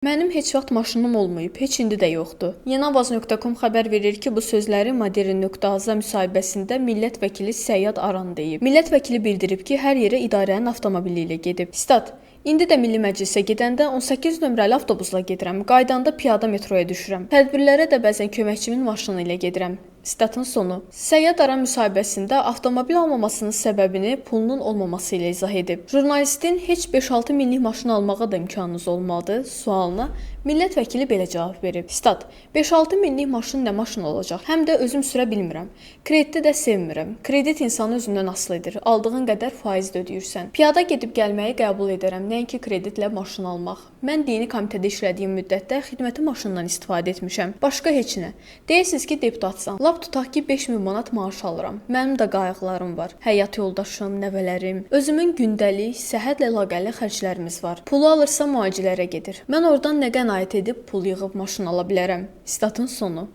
Mənim heç vaxt maşınım olmayıb, heç indi də yoxdur. Yenavaz.com xəbər verir ki, bu sözləri Modern.az-da müsahibəsində millət vəkili Səyyad Aran deyib. Millət vəkili bildirib ki, hər yerə idarənin avtomobili ilə gedib. Stat: İndi də Milli Məclisə gedəndə 18 nömrəli avtobusla gedirəm, qaydanda piyada metroya düşürəm. Tədbirlərə də bəzən köməkçimin maşını ilə gedirəm. Statın sonu. Səyyad Aran müsahibəsində avtomobil almamasının səbəbini pulunun olmaması ilə izah edib. Jurnalistin heç 5-6 minlik maşın almağa da imkanınız olmadı sualına millət vəkili belə cavab verib. Stat: 5-6 minlik maşın nə maşın olacaq? Həm də özüm sürə bilmirəm. Krediti də sevmirəm. Kredit insanı özündən asılı edir. Aldığın qədər faiz də ödəyirsən. Piyada gedib gəlməyi qəbul edərəm, nəinki kreditlə maşın almaq. Mən dini komitədə işlədiyim müddətdə xidməti maşından istifadə etmişəm. Başqa heç nə. Deyirsiniz ki, deputatsan. Lap tutaq ki, 5000 manat maaş alıram. Mənim də qayğılarım var. Həyat yoldaşım, nəvələrim, özümün gündəlik, səhhətlə əlaqəli xərclərimiz var. Pulu alırsa müalicələrə gedir. Mən oradan nə qənaət edib pul yığıb maşın ala bilərəm? Statın sonu.